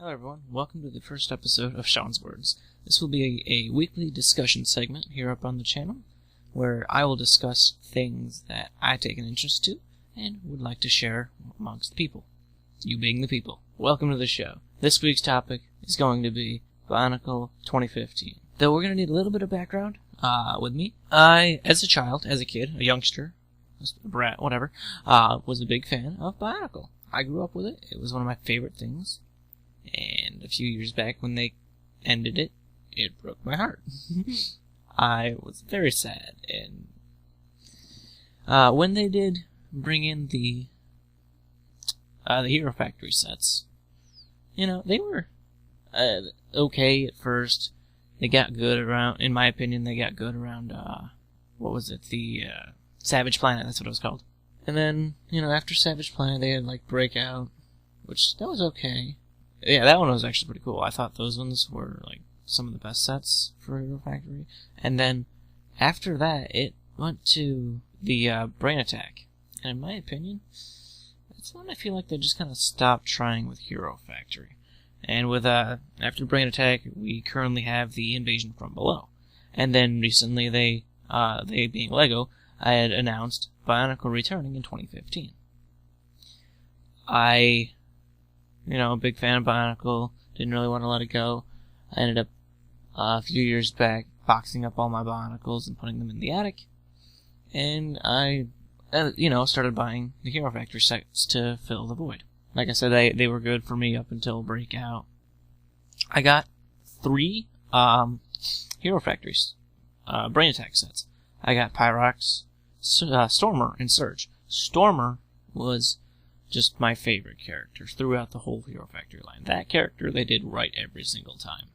Hello everyone, welcome to the first episode of Sean's Words. This will be a weekly discussion segment here up on the channel, where I will discuss things that I take an interest to and would like to share amongst the people. You being the people. Welcome to the show. This week's topic is going to be Bionicle 2015. Though we're going to need a little bit of background with me. I, as a child, as a kid, a youngster, a brat, whatever, was a big fan of Bionicle. I grew up with it. It was one of my favorite things. And a few years back, when they ended it, it broke my heart. I was very sad. And when they did bring in the Hero Factory sets, you know, they were okay at first. They got good around, in my opinion, they got good around, what was it, the Savage Planet, that's what it was called. And then, you know, after Savage Planet, they had, like, Breakout, which, that was okay. Yeah, that one was actually pretty cool. I thought those ones were, like, some of the best sets for Hero Factory. And then, after that, it went to the Brain Attack. And in my opinion, that's when I feel like they just kind of stopped trying with Hero Factory. And with, after Brain Attack, we currently have the Invasion from Below. And then recently they being LEGO, I had announced Bionicle returning in 2015. You know, a big fan of Bionicle, didn't really want to let it go. I ended up, a few years back, boxing up all my Bionicles and putting them in the attic. And I, started buying the Hero Factory sets to fill the void. Like I said, they were good for me up until Breakout. I got 3, Hero Factories, Brain Attack sets. I got Pyrox, Stormer, and Surge. Stormer was just my favorite character throughout the whole Hero Factory line. That character they did right every single time.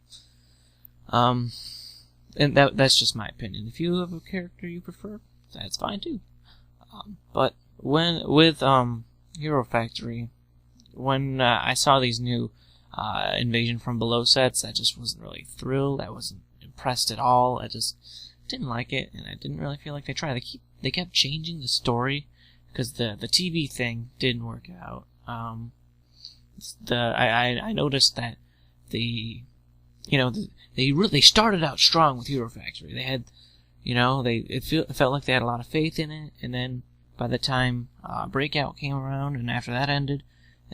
And that's just my opinion. If you have a character you prefer, that's fine too. But with Hero Factory, when I saw these new Invasion from Below sets, I just wasn't really thrilled. I wasn't impressed at all. I just didn't like it, and I didn't really feel like they tried. They kept changing the story. Because the TV thing didn't work out. I noticed that they started out strong with Hero Factory. They had, it felt like they had a lot of faith in it, and then by the time Breakout came around, and after that ended,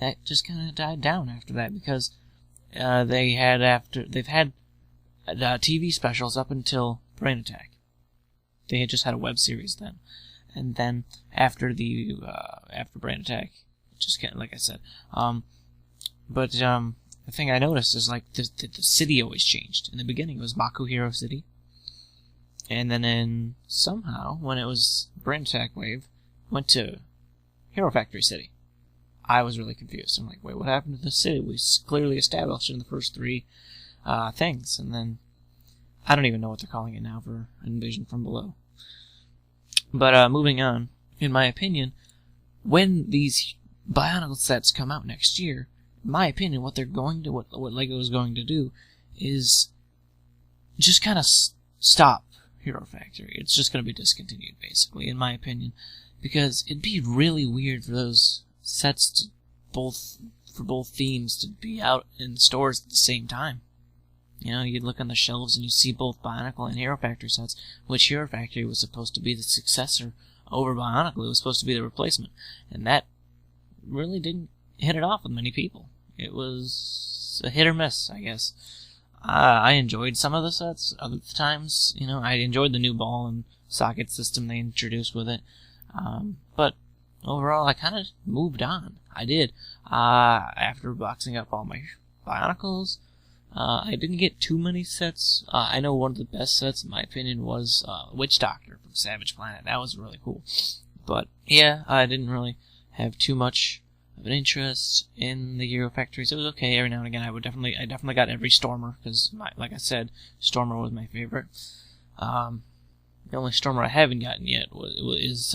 that just kind of died down after that, because they've had TV specials up until Brain Attack. They had just had a web series then. And then after Brain Attack, just kind of like I said. But the thing I noticed is like the city always changed. In the beginning, it was Baku Hero City, and then somehow when it was Brain Attack Wave, went to Hero Factory City. I was really confused. I'm like, wait, what happened to the city? We clearly established in the first 3 things, and then I don't even know what they're calling it now for Invasion from Below. But moving on, in my opinion, when these Bionicle sets come out next year, in my opinion, what LEGO is going to do is just kind of stop Hero Factory. It's just going to be discontinued, basically, in my opinion, because it'd be really weird for those sets for both themes to be out in stores at the same time. You know, you'd look on the shelves and you see both Bionicle and Hero Factory sets, which Hero Factory was supposed to be the successor over Bionicle. It was supposed to be the replacement. And that really didn't hit it off with many people. It was a hit or miss, I guess. I enjoyed some of the sets. Other times, I enjoyed the new ball and socket system they introduced with it. But overall, I kind of moved on. I did. After boxing up all my Bionicles, I didn't get too many sets. I know one of the best sets, in my opinion, was Witch Doctor from Savage Planet. That was really cool. But, yeah, I didn't really have too much of an interest in the Hero Factories. It was okay every now and again. I definitely got every Stormer, because, like I said, Stormer was my favorite. The only Stormer I haven't gotten yet is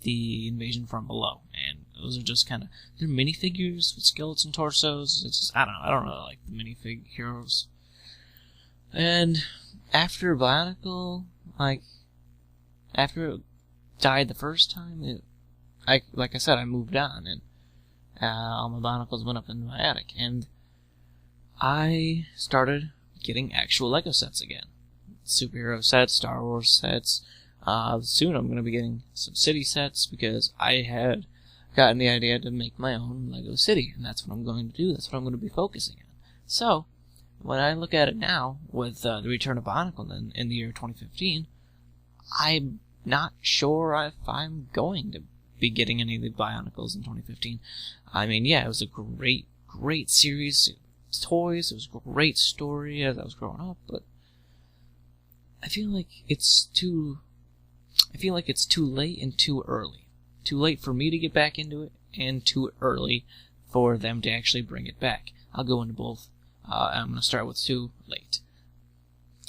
the Invasion from Below, and those are just kind of, they're minifigures with skeleton torsos. It's just, I don't really like the minifig heroes. And after Bionicle, after it died the first time, like I said, I moved on, and all my Bionicles went up in my attic, and I started getting actual Lego sets again. Superhero sets, Star Wars sets. Soon I'm going to be getting some city sets, because I had gotten the idea to make my own Lego city, and that's what I'm going to do. That's what I'm going to be focusing on. So, when I look at it now, with the return of Bionicle in the year 2015, I'm not sure if I'm going to be getting any of the Bionicles in 2015. I mean, yeah, it was a great series of toys. It was a great story as I was growing up, but I feel like it's too late and too early. Too late for me to get back into it, and too early for them to actually bring it back. I'll go into both. I'm going to start with too late.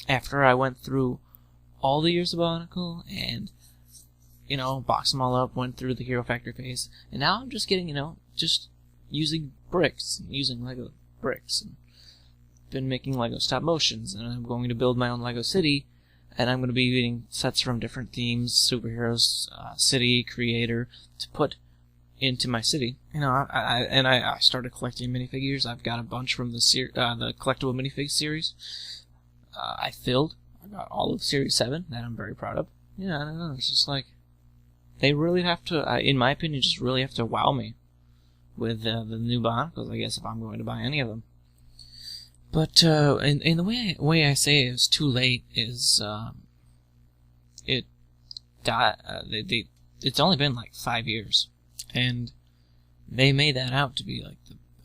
After I went through all the years of Bionicle and, boxed them all up, went through the Hero Factory phase, and now I'm just getting, just using bricks, using Lego bricks, and been making Lego stop motions, and I'm going to build my own Lego city, and I'm going to be getting sets from different themes, superheroes, city, creator, to put into my city. I started collecting minifigures. I've got a bunch from the collectible minifig series. I got all of Series 7, that I'm very proud of. Yeah, I don't know, it's just like, they really have to, in my opinion, just really have to wow me with the new Bionicles, I guess, if I'm going to buy any of them. But, and the way I say it's too late is, it's only been like 5 years, and they made that out to be like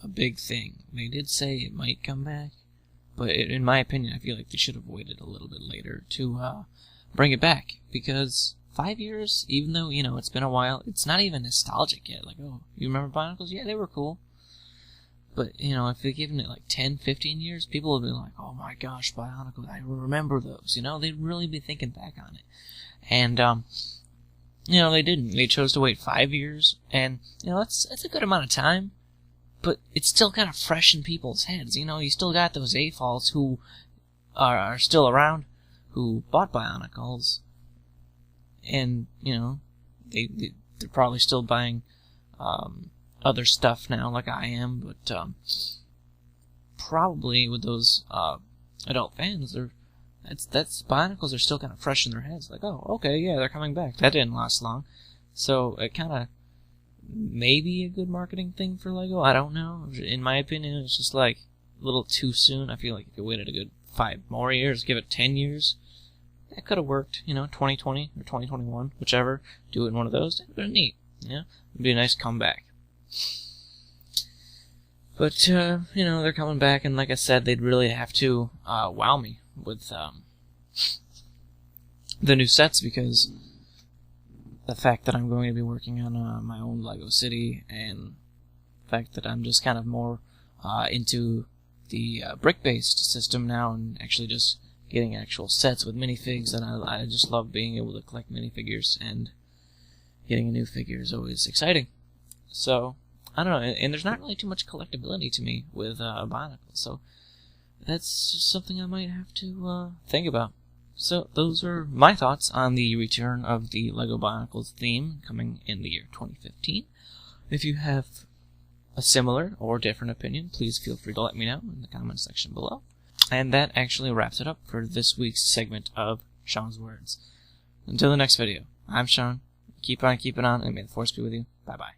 a big thing. They did say it might come back, but in my opinion, I feel like they should have waited a little bit later to bring it back, because 5 years, even though, it's been a while, it's not even nostalgic yet. Like, oh, you remember Bionicles? Yeah, they were cool. But, if they'd given it like 10, 15 years, people would be like, oh my gosh, Bionicle, I remember those, they'd really be thinking back on it. And, they didn't. They chose to wait 5 years, and, that's a good amount of time, but it's still kind of fresh in people's heads, you still got those AFOLs who are still around, who bought Bionicles, and, they're probably still buying, other stuff now, like I am, but probably with those adult fans, that's Bionicles are still kind of fresh in their heads. Like, oh, okay, yeah, they're coming back. That didn't last long, so it kind of maybe a good marketing thing for Lego. I don't know. In my opinion, it's just like a little too soon. I feel like if you waited a good 5 more years, give it 10 years, that could have worked. 2020 or 2021, whichever. Do it in one of those. It'd be neat. It'd be a nice comeback. But, they're coming back, and like I said, they'd really have to wow me with the new sets, because the fact that I'm going to be working on my own Lego city, and the fact that I'm just kind of more into the brick-based system now, and actually just getting actual sets with minifigs, and I just love being able to collect minifigures, and getting a new figure is always exciting. So, I don't know, and there's not really too much collectability to me with Bionicle, so that's just something I might have to think about. So, those are my thoughts on the return of the LEGO Bionicles theme coming in the year 2015. If you have a similar or different opinion, please feel free to let me know in the comment section below. And that actually wraps it up for this week's segment of Sean's Words. Until the next video, I'm Sean. Keep on keeping on, and may the Force be with you. Bye-bye.